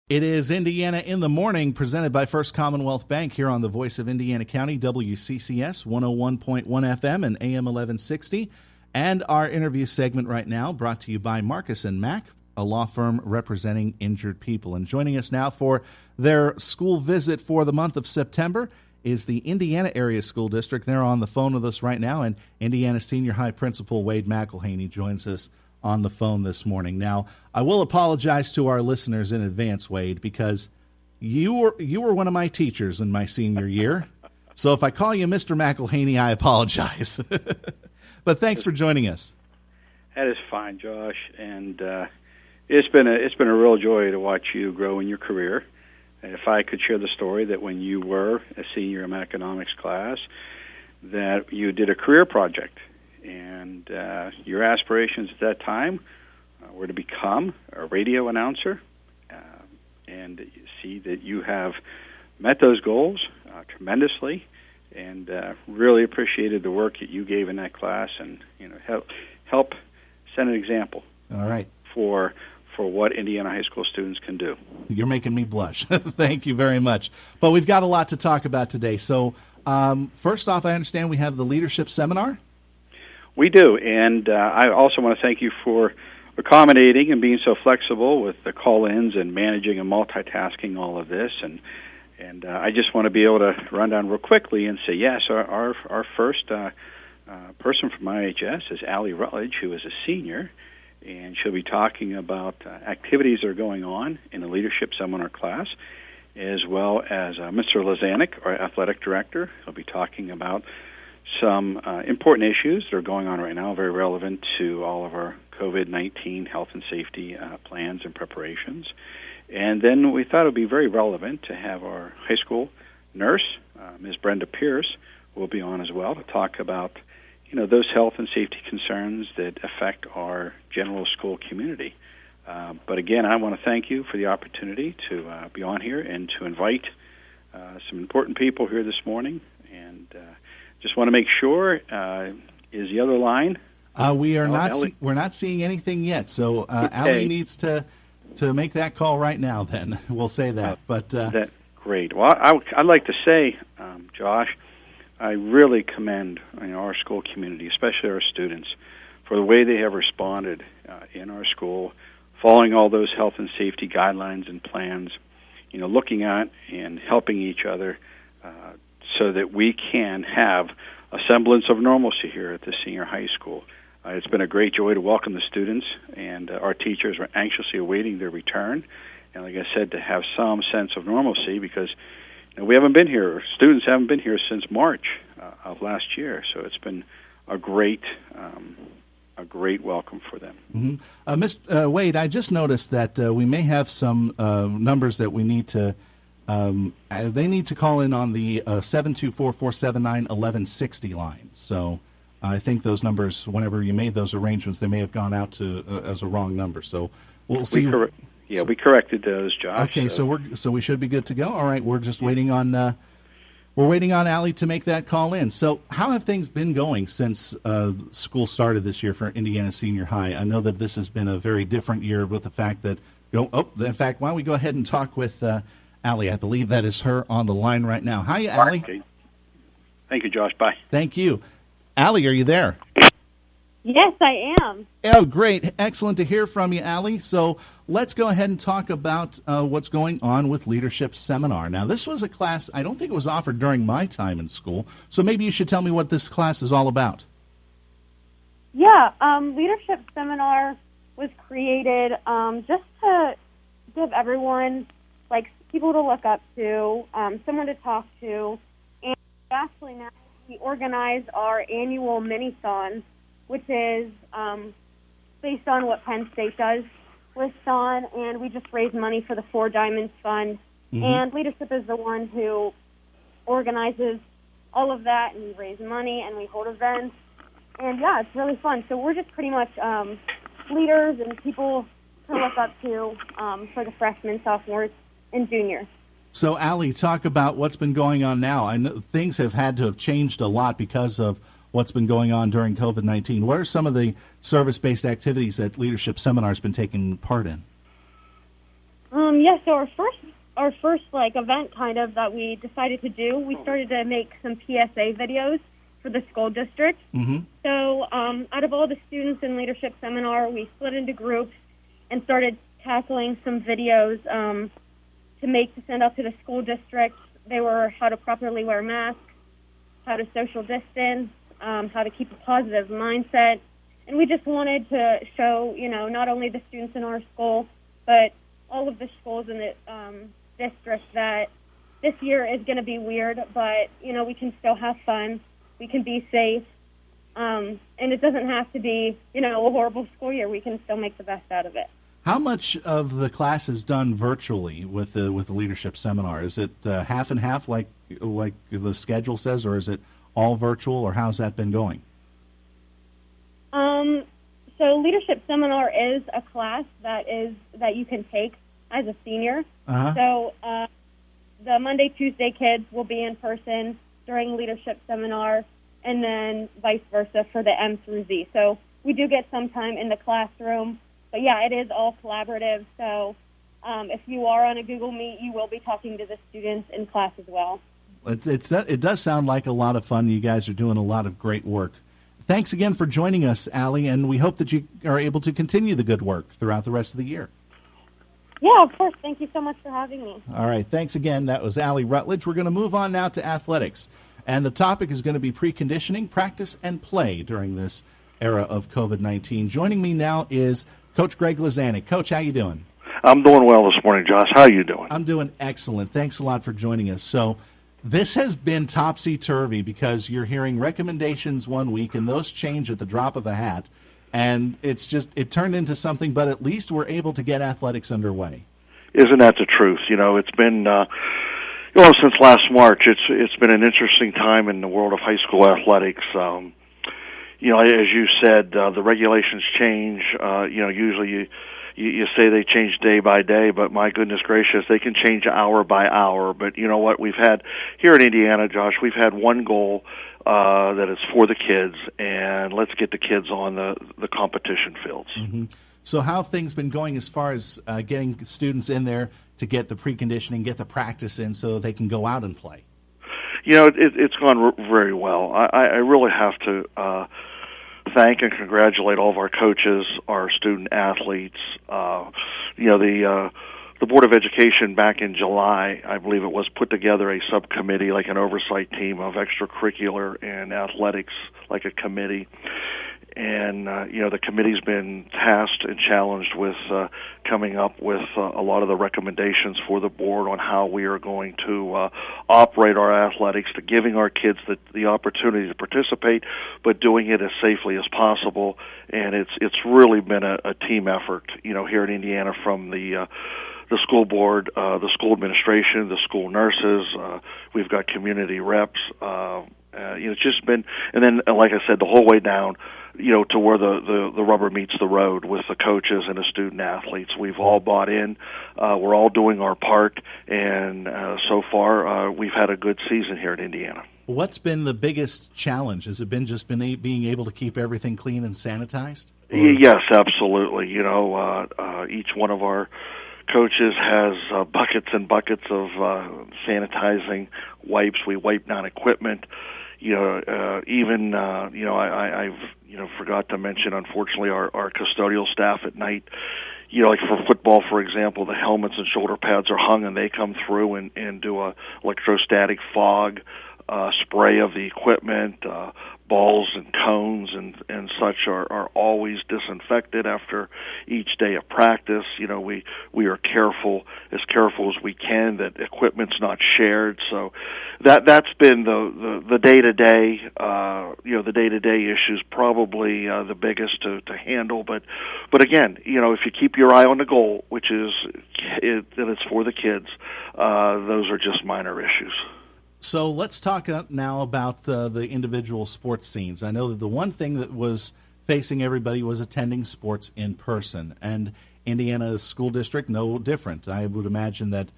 It is Indiana in the Morning, presented by First Commonwealth Bank here on the Voice of Indiana County, WCCS 101.1 FM and AM 1160. And our interview segment right now brought to you by Marcus & Mack, a law firm representing injured people. And joining us now for their school visit for the month of September is the Indiana Area School District. They're on the phone with us right now, and Indiana Senior High Principal Wade McElhaney joins us on the phone this morning. Now, I will apologize to our listeners in advance, Wade, because you were one of my teachers in my senior year. So if I call you Mr. McElhaney, I apologize. But thanks for joining us. That is fine, Josh, and it's been a real joy to watch you grow in your career. And if I could share the story that when you were a senior in my economics class, that you did a career project. And your aspirations at that time were to become a radio announcer, and you see that you have met those goals tremendously, and really appreciated the work that you gave in that class, and help set an example. All right. For what Indiana high school students can do. You're making me blush. Thank you very much. But we've got a lot to talk about today. So first off, I understand we have the leadership seminar. We do, and I also want to thank you for accommodating and being so flexible with the call-ins and managing and multitasking all of this. And I just want to be able to run down real quickly and say, yes, our first person from IAHS is Allie Rutledge, who is a senior, and she'll be talking about activities that are going on in the leadership seminar class, as well as Mr. Lazanik, our athletic director. He'll be talking about some important issues that are going on right now, very relevant to all of our COVID-19 health and safety plans and preparations. And then we thought it would be very relevant to have our high school nurse, Ms. Brenda Pierce, who will be on as well to talk about those health and safety concerns that affect our general school community. But again, I want to thank you for the opportunity to be on here and to invite some important people here this morning. And just want to make sure, is the other line? We're not seeing anything yet. So okay. Allie needs to make that call right now. Then we'll say that. But that great. Well, I'd like to say, Josh, I really commend our school community, especially our students, for the way they have responded in our school, following all those health and safety guidelines and plans. Looking at and helping each other. So that we can have a semblance of normalcy here at the senior high school. It's been a great joy to welcome the students, and our teachers are anxiously awaiting their return. And like I said, to have some sense of normalcy, because we haven't been here, students haven't been here since March of last year. So it's been a great welcome for them. Mm-hmm. Mr. Wade, I just noticed that we may have some numbers that we need to. They need to call in on the 724-479-1160 line. So I think those numbers, whenever you made those arrangements, they may have gone out to as a wrong number. So we'll see. We corrected those, Josh. Okay, so we should be good to go. All right, we're just waiting on Allie to make that call in. So how have things been going since school started this year for Indiana Senior High? I know that this has been a very different year with the fact that in fact, why don't we go ahead and talk with Allie? I believe that is her on the line right now. Hi, Allie. Okay. Thank you, Josh. Bye. Thank you. Allie, are you there? Yes, I am. Oh, great. Excellent to hear from you, Allie. So let's go ahead and talk about what's going on with Leadership Seminar. Now, this was a class, I don't think it was offered during my time in school, so maybe you should tell me what this class is all about. Yeah, Leadership Seminar was created just to give everyone, people to look up to, someone to talk to, and actually now we organize our annual mini-thon, which is based on what Penn State does with Thon, and we just raise money for the Four Diamonds Fund. Mm-hmm. And Leadership is the one who organizes all of that, and we raise money, and we hold events. And, yeah, it's really fun. So we're just pretty much leaders and people to look up to for the freshmen, sophomores, and juniors. So, Allie, talk about what's been going on now. I know things have had to have changed a lot because of what's been going on during COVID-19. What are some of the service-based activities that Leadership Seminar has been taking part in? Yeah, so our first like event kind of that we decided to do, we started to make some PSA videos for the school district. Mm-hmm. So out of all the students in leadership seminar, we split into groups and started tackling some videos to send out to the school district. They were how to properly wear masks, how to social distance, how to keep a positive mindset. And we just wanted to show, not only the students in our school, but all of the schools in the district that this year is going to be weird, but, we can still have fun. We can be safe. And it doesn't have to be, a horrible school year. We can still make the best out of it. How much of the class is done virtually with the leadership seminar? Is it half and half like the schedule says, or is it all virtual, or how's that been going? So leadership seminar is a class that you can take as a senior. Uh-huh. So the Monday, Tuesday kids will be in person during leadership seminar, and then vice versa for the M through Z. So we do get some time in the classroom, but yeah, it is all collaborative. So if you are on a Google Meet, you will be talking to the students in class as well. It does sound like a lot of fun. You guys are doing a lot of great work. Thanks again for joining us, Allie, and we hope that you are able to continue the good work throughout the rest of the year. Yeah, of course. Thank you so much for having me. All right. Thanks again. That was Allie Rutledge. We're going to move on now to athletics. And the topic is going to be preconditioning, practice, and play during this era of COVID-19. Joining me now is Coach Greg Lazanik. Coach, how you doing? I'm doing well this morning, Josh. How are you doing? I'm doing excellent. Thanks a lot for joining us. So this has been topsy-turvy because you're hearing recommendations one week, and those change at the drop of a hat. And it turned into something, but at least we're able to get athletics underway. Isn't that the truth? It's been, since last March, it's been an interesting time in the world of high school athletics. As you said, the regulations change. Usually you say they change day by day, but my goodness gracious, they can change hour by hour. But you know what? We've had, here in Indiana, Josh, we've had one goal, that is for the kids, and let's get the kids on the competition fields. Mm-hmm. So how have things been going as far as getting students in there to get the preconditioning, get the practice in so they can go out and play? It's gone very well. I really have to thank and congratulate all of our coaches, our student athletes. The Board of Education back in July, I believe it was, put together a subcommittee, like an oversight team of extracurricular and athletics, like a committee. And, the committee's been tasked and challenged with coming up with a lot of the recommendations for the board on how we are going to operate our athletics, to giving our kids the opportunity to participate, but doing it as safely as possible. And it's really been a team effort, here in Indiana, from the school board, the school administration, the school nurses. We've got community reps. It's just been, and then, like I said, the whole way down, to where the rubber meets the road with the coaches and the student athletes. We've all bought in. We're all doing our part, and so far we've had a good season here in Indiana. What's been the biggest challenge? Has it been being able to keep everything clean and sanitized? Yes, absolutely. Each one of our coaches has buckets and buckets of sanitizing wipes. We wipe down equipment. I've forgot to mention, unfortunately, our custodial staff at night. Like for football, for example, the helmets and shoulder pads are hung, and they come through and do a electrostatic fog spray of the equipment. Balls and cones and such are always disinfected after each day of practice. We are careful as we can that equipment's not shared. So that's been the day-to-day, the day-to-day issues, probably the biggest to handle. But again, if you keep your eye on the goal, which is that it's for the kids, those are just minor issues. So let's talk now about the individual sports scenes. I know that the one thing that was facing everybody was attending sports in person, and Indiana School District, no different. I would imagine that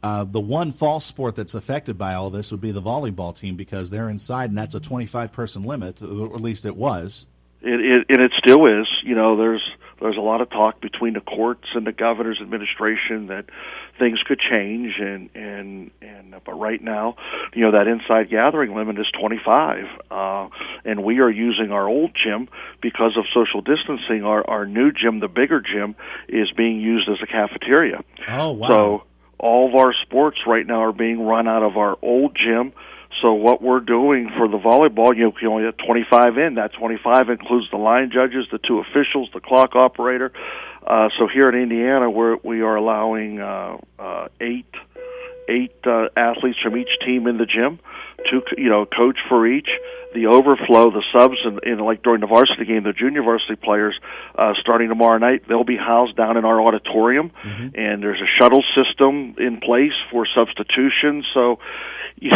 the one fall sport that's affected by all this would be the volleyball team because they're inside, and that's a 25-person limit, or at least it was. It still is. There's There's a lot of talk between the courts and the governor's administration that things could change, but right now, that inside gathering limit is 25, and we are using our old gym because of social distancing. Our new gym, the bigger gym, is being used as a cafeteria. Oh, wow. So all of our sports right now are being run out of our old gym. So what we're doing for the volleyball, you can only get 25 in. That 25 includes the line judges, the 2 officials, the clock operator. So here in Indiana, we are allowing eight athletes from each team in the gym, 2, coach for each. The overflow, the subs, in like during the varsity game, the junior varsity players, starting tomorrow night, they'll be housed down in our auditorium, and there's a shuttle system in place for substitution. So, you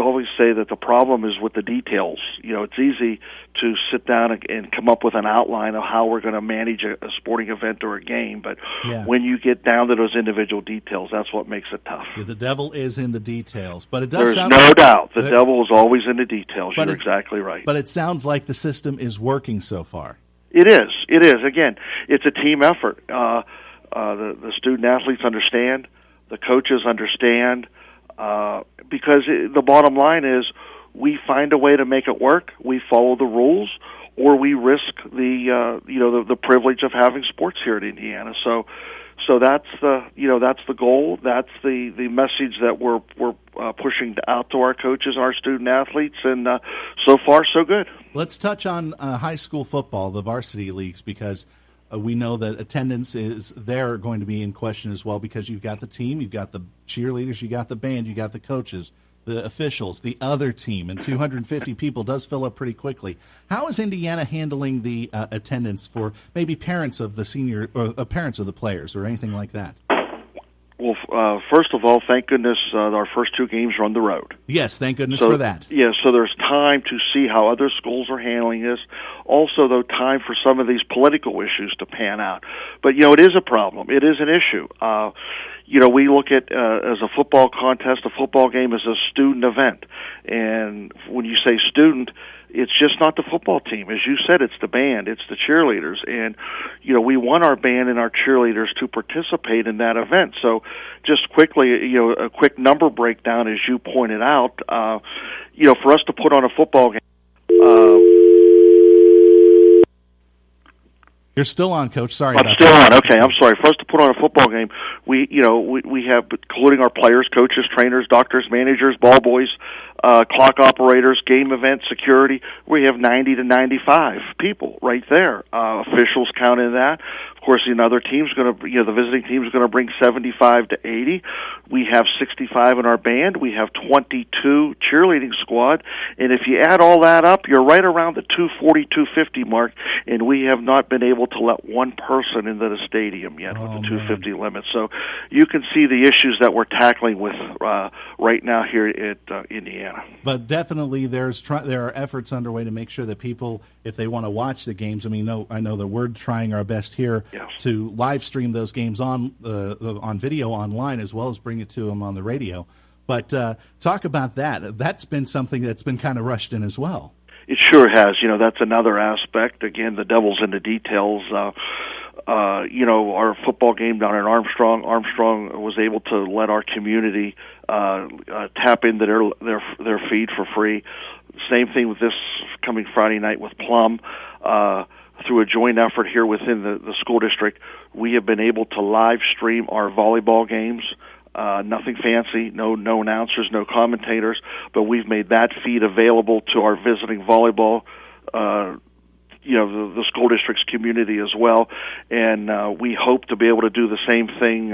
always say that the problem is with the details. It's easy to sit down and come up with an outline of how we're going to manage a sporting event or a game, but when you get down to those individual details, that's what makes it tough. Yeah, the devil is in the details, but it does. There's no doubt the devil is always in the details. You're exactly right. But it sounds like the system is working so far. It is. It is. Again, it's a team effort. The student athletes understand. The coaches understand. Because the bottom line is, we find a way to make it work. We follow the rules, or we risk the privilege of having sports here in Indiana. So that's the goal. That's the message that we're pushing out to our coaches and our student athletes, and so far so good. Let's touch on high school football, the varsity leagues, because we know that attendance is there going to be in question as well, because you've got the team, you've got the cheerleaders, you got the band, you got the coaches, the officials, the other team, and 250 people does fill up pretty quickly. How is Indiana handling the attendance for maybe parents of the senior or parents of the players or anything like that? Well, first of all, thank goodness our first 2 games are on the road. Yes, thank goodness for that. Yeah, so there's time to see how other schools are handling this. Also, though, time for some of these political issues to pan out. But, it is a problem. It is an issue. We look at as a football contest, a football game is a student event. And when you say student, it's just not the football team. As you said, it's the band, it's the cheerleaders. And, we want our band and our cheerleaders to participate in that event. So just quickly, a quick number breakdown, as you pointed out, for us to put on a football game. You're still on, Coach. Sorry I'm about still that. on. Okay, I'm sorry. For us to put on a football game, we have, including our players, coaches, trainers, doctors, managers, ball boys, clock operators, game event, security. We have 90 to 95 people right there. Officials count in that. Of course, another team's going to, the visiting team's going to bring 75 to 80. We have 65 in our band. We have 22 cheerleading squad. And if you add all that up, you're right around the 240, 250 mark. And we have not been able to let one person into the stadium yet with the 250 limit. So you can see the issues that we're tackling with right now here at Indiana. But definitely there are efforts underway to make sure that people, if they want to watch the games, I know that we're trying our best here to live stream those games on video online, as well as bring it to them on the radio. But talk about that. That's been something that's been kind of rushed in as well. It sure has. That's another aspect. Again, the devil's in the details. Our football game down in Armstrong was able to let our community tap into their feed for free. Same thing with this coming Friday night with Plum. Through a joint effort here within the school district, we have been able to live stream our volleyball games. Nothing fancy, no announcers, no commentators, but we've made that feed available to our visiting volleyball the school district's community as well, and we hope to be able to do the same thing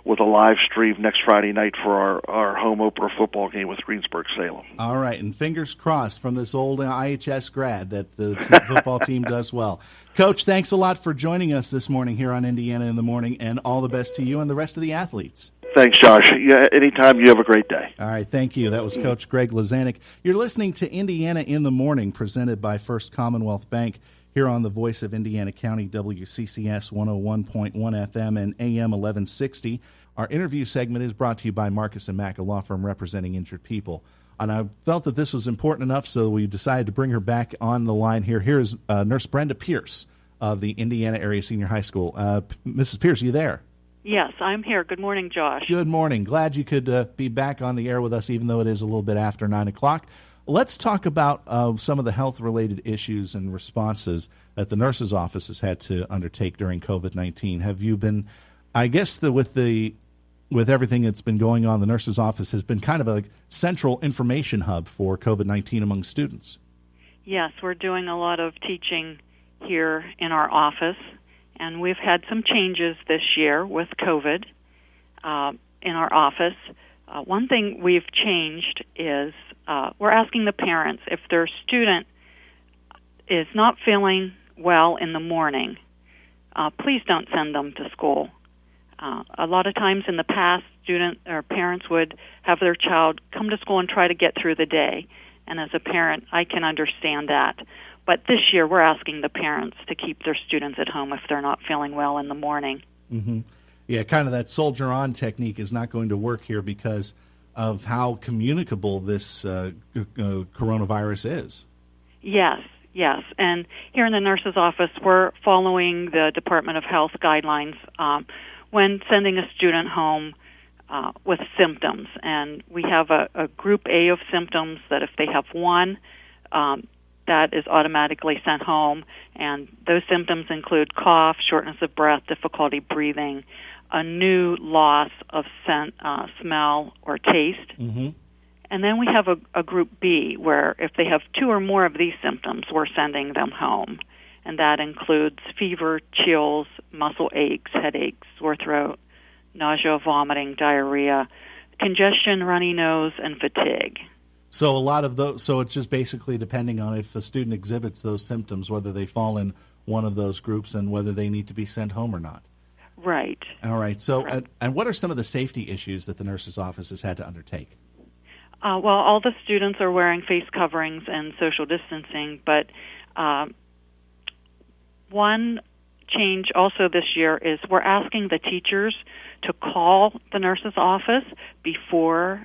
with a live stream next Friday night for our home opener football game with Greensburg-Salem. All right, and fingers crossed from this old IHS grad that the football team does well. Coach, thanks a lot for joining us this morning here on Indiana in the Morning, and all the best to you and the rest of the athletes. Thanks, Josh. Anytime, you have a great day. All right, thank you. That was Coach Greg Lazanik. You're listening to Indiana in the Morning, presented by First Commonwealth Bank, here on the Voice of Indiana County, WCCS 101.1 FM and AM 1160. Our interview segment is brought to you by Marcus & Mack, a law firm representing injured people. And I felt that this was important enough, so we decided to bring her back on the line here. Here is Nurse Brenda Pierce of the Indiana Area Senior High School. Mrs. Pierce, are you there? Yes, I'm here. Good morning, Josh. Good morning. Glad you could be back on the air with us, even though it is a little bit after 9 o'clock. Let's talk about some of the health-related issues and responses that the nurse's office has had to undertake during COVID-19. Have you been, I guess, with everything that's been going on, the nurse's office has been kind of a central information hub for COVID-19 among students. Yes, we're doing a lot of teaching here in our office, and we've had some changes this year with COVID in our office. One thing we've changed is we're asking the parents if their student is not feeling well in the morning, please don't send them to school. A lot of times in the past, student or parents would have their child come to school and try to get through the day. And as a parent, I can understand that. But this year, we're asking the parents to keep their students at home if they're not feeling well in the morning. Mm-hmm. Yeah, kind of that soldier-on technique is not going to work here because of how communicable this coronavirus is. Yes. And here in the nurse's office, we're following the Department of Health guidelines when sending a student home with symptoms. And we have a group A of symptoms that if they have one, that is automatically sent home. And those symptoms include cough, shortness of breath, difficulty breathing, a new loss of scent, smell or taste. Mm-hmm. And then we have a group B where if they have two or more of these symptoms, we're sending them home. And that includes fever, chills, muscle aches, headaches, sore throat, nausea, vomiting, diarrhea, congestion, runny nose, and fatigue. So a lot of those. So it's just basically depending on if a student exhibits those symptoms, whether they fall in one of those groups and whether they need to be sent home or not. Right. All right. So, and what are some of the safety issues that the nurse's office has had to undertake? Well, all the students are wearing face coverings and social distancing, but one change also this year is we're asking the teachers to call the nurse's office before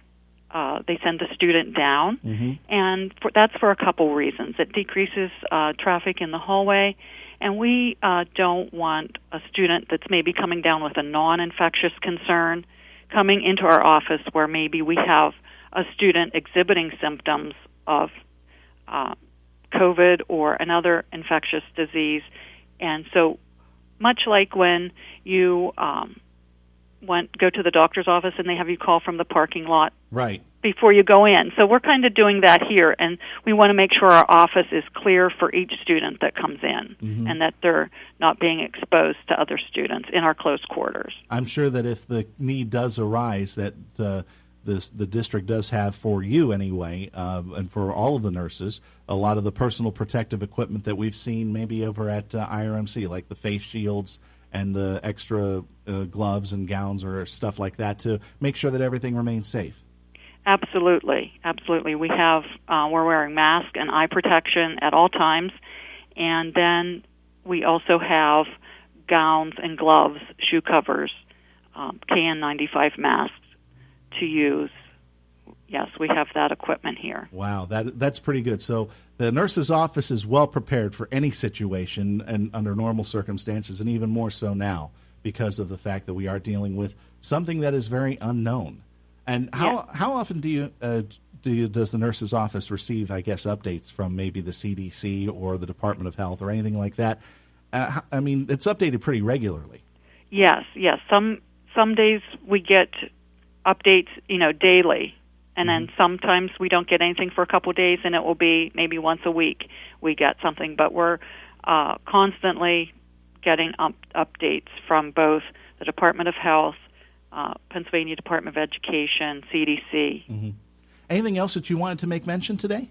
they send the student down, mm-hmm. and that's for a couple reasons. It decreases traffic in the hallway, and we don't want a student that's maybe coming down with a non-infectious concern coming into our office where maybe we have a student exhibiting symptoms of COVID or another infectious disease. And so much like when you go to the doctor's office and they have you call from the parking lot right before you go in. So we're kind of doing that here, and we want to make sure our office is clear for each student that comes in, mm-hmm. and that they're not being exposed to other students in our close quarters. I'm sure that if the need does arise, that the district does have for you anyway, and for all of the nurses, a lot of the personal protective equipment that we've seen maybe over at IRMC, like the face shields and the extra gloves and gowns or stuff like that to make sure that everything remains safe. Absolutely. We have we're wearing mask and eye protection at all times, and then we also have gowns and gloves, shoe covers, KN95 masks to use. Yes, we have that equipment here. Wow, that's pretty good. So the nurse's office is well prepared for any situation and under normal circumstances, and even more so now because of the fact that we are dealing with something that is very unknown. And how often does the nurse's office receive, I guess, updates from maybe the CDC or the Department of Health or anything like that? I mean, it's updated pretty regularly. Yes. Some days we get updates, daily, and mm-hmm. then sometimes we don't get anything for a couple of days, and it will be maybe once a week we get something. But we're constantly getting updates from both the Department of Health, Pennsylvania Department of Education, CDC. Mm-hmm. Anything else that you wanted to make mention today?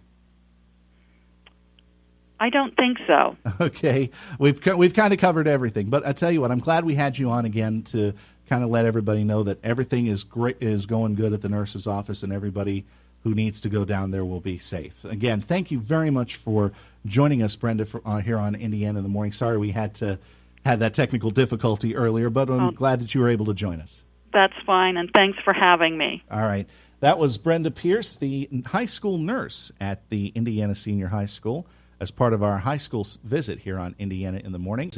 I don't think so. Okay, we've kind of covered everything, but I tell you what, I'm glad we had you on again to kind of let everybody know that everything is going good at the nurse's office, and everybody who needs to go down there will be safe. Again, thank you very much for joining us, Brenda, here on Indiana in the Morning. Sorry we had that technical difficulty earlier, but I'm glad that you were able to join us. That's fine, and thanks for having me. All right. That was Brenda Pierce, the high school nurse at the Indiana Senior High School, as part of our high school visit here on Indiana in the Morning.